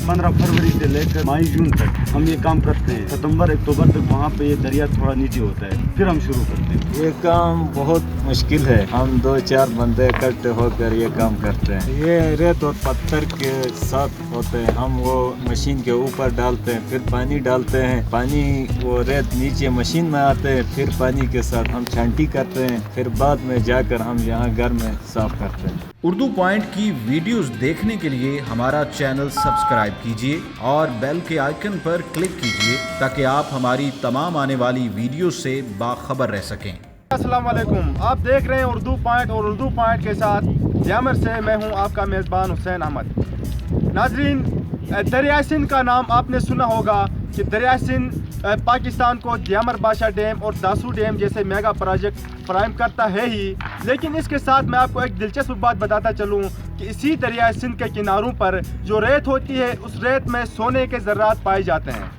15 फरवरी से लेकर मई जून तक हम ये काम करते हैं। सितंबर अक्टूबर तक वहाँ पे ये दरिया थोड़ा नीचे होता है, फिर हम शुरू करते हैं। ये काम बहुत मुश्किल है। हम 2-4 बंदे इकट्ठे होकर ये काम करते हैं। ये रेत और पत्थर के साथ होते हैं। हम वो मशीन के ऊपर डालते हैं, फिर पानी डालते हैं। पानी वो रेत नीचे मशीन में आते हैं, फिर पानी के साथ हम छांटी करते हैं, फिर बाद में जाकर हम यहाँ घर में साफ करते हैं। उर्दू पॉइंट की वीडियोस देखने के लिए हमारा चैनल सब्सक्राइब कीजिए और बेल के आइकन पर क्लिक कीजिए ताकि आप हमारी तमाम आने वाली वीडियो से बाखबर रह सकें। अस्सलाम वालेकुम, आप देख रहे हैं उर्दू पॉइंट और उर्दू पॉइंट के साथ दियामर से मैं हूं आपका मेज़बान हुसैन अहमद। नाजरीन, दरिया सिंध का नाम आपने सुना होगा कि दरिया सिंध पाकिस्तान को दियामर बादशाह डैम और दासू डैम जैसे मेगा प्रोजेक्ट फराहम करता है ही, लेकिन इसके साथ मैं आपको एक दिलचस्प बात बताता चलूँ कि इसी दरिया सिंध के किनारों पर जो रेत होती है उस रेत में सोने के ज़र्रात पाए जाते हैं।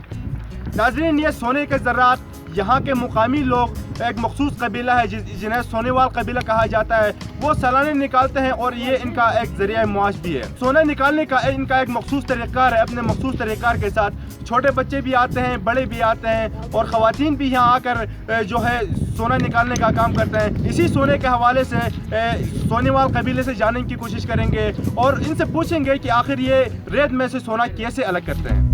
नाजरीन, ये सोने के ज़र्रात यहाँ के मुकामी लोग, एक मखसूस कबीला है जिन्हें सोनेवाल कबीला कहा जाता है, वो सालाना निकालते हैं और ये इनका एक जरिया मुआश भी है। सोना निकालने का इनका एक मखसूस तरीक़ार है। अपने मखसूस तरीक़ार के साथ छोटे बच्चे भी आते हैं, बड़े भी आते हैं और ख़वातीन भी यहाँ आकर जो है सोना निकालने का काम करते हैं। इसी सोने के हवाले से सोनेवाल कबीले से जानने की कोशिश करेंगे और इनसे पूछेंगे कि आखिर ये रेत में से सोना कैसे अलग करते हैं।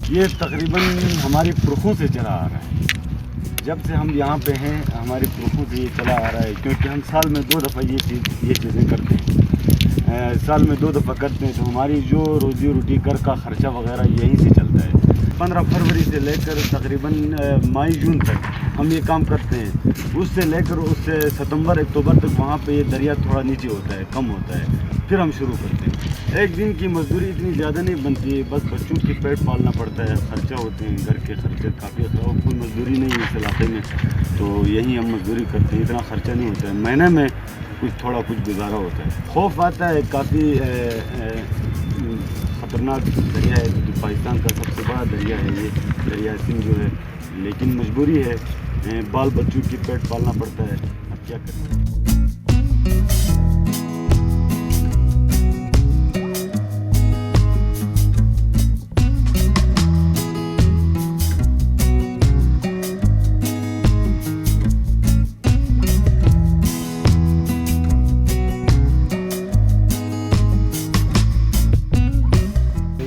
ये तकरीबन हमारी पुरखों से चला आ रहा है। जब से हम यहाँ पे हैं हमारी पुरखों से ये चला आ रहा है, क्योंकि हम साल में 2 दफ़ा ये चीज़ें करते हैं। साल में 2 दफ़ा करते हैं तो हमारी जो रोज़ी रोटी घर का ख़र्चा वगैरह यहीं से चलता है। 15 फरवरी से लेकर तकरीबन मई जून तक हम ये काम करते हैं। उससे लेकर उससे सितंबर अक्टूबर तक वहाँ पे ये दरिया थोड़ा नीचे होता है, कम होता है, फिर हम शुरू करते हैं। एक दिन की मजदूरी इतनी ज़्यादा नहीं बनती है, बस बच्चों के पेट पालना पड़ता है, ख़र्चा होते हैं, घर के खर्चे काफ़ी होता है। कोई मजदूरी नहीं है इस इलाके में, तो यहीं हम मजदूरी करते हैं। इतना ख़र्चा नहीं होता है, महीने में थोड़ा कुछ गुजारा होता है। खौफ आता है, काफ़ी ख़तरनाक दरिया है, पाकिस्तान का सबसे बड़ा दरिया है ये दरिया सिंध जो है, लेकिन मजबूरी है, बाल बच्चों की पेट पालना पड़ता है, अब क्या करें।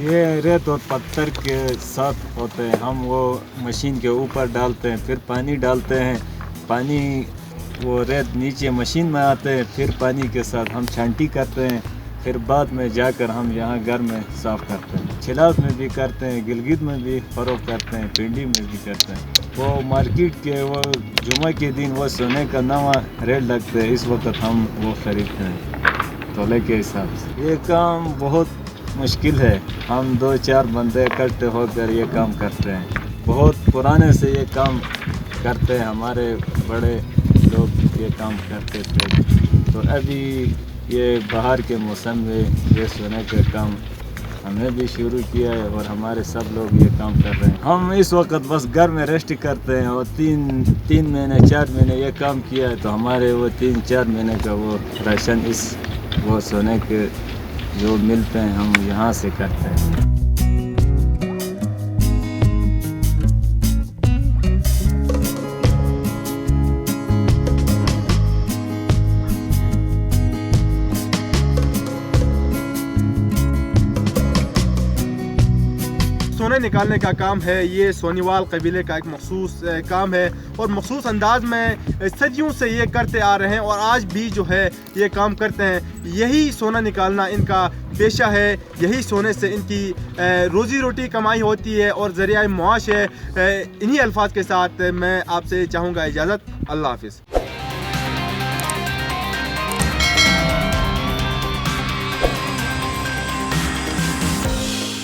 ये रेत और पत्थर के साथ होते हैं। हम वो मशीन के ऊपर डालते हैं, फिर पानी डालते हैं। पानी वो रेत नीचे मशीन में आते हैं, फिर पानी के साथ हम छांटी करते हैं, फिर बाद में जाकर हम यहाँ घर में साफ़ करते हैं। छिलास में भी करते हैं, गिलगित में भी फ़रोख्त करते हैं, पिंडी में भी करते हैं। वो मार्केट के वो जुम्मे के दिन वो सोने का नवा रेट लगता है, इस वक्त हम वो ख़रीदते हैं तोले के हिसाब से। ये काम बहुत मुश्किल है। हम 2-4 बंदे इकट्ठे होकर ये काम करते हैं। बहुत पुराने से ये काम करते हैं, हमारे बड़े लोग ये काम करते थे। तो अभी ये बाहर के मौसम में ये सोने का काम हमने भी शुरू किया है और हमारे सब लोग ये काम कर रहे हैं। हम इस वक्त बस घर में रेस्ट करते हैं और 3 महीने 4 महीने ये काम किया है, तो हमारे वो 3-4 महीने का वो राशन इस वो सोने के जो मिलते हैं हम यहाँ से करते हैं। सोने निकालने का काम है, ये सोनीवाल कबीले का एक मखसूस काम है और मखसूस अंदाज में सदियों से ये करते आ रहे हैं और आज भी जो है ये काम करते हैं। यही सोना निकालना इनका पेशा है, यही सोने से इनकी रोज़ी रोटी कमाई होती है और ज़रिया मुआश है। इन्हीं अल्फाज के साथ मैं आपसे चाहूँगा इजाज़त। अल्लाह हाफ़िज़।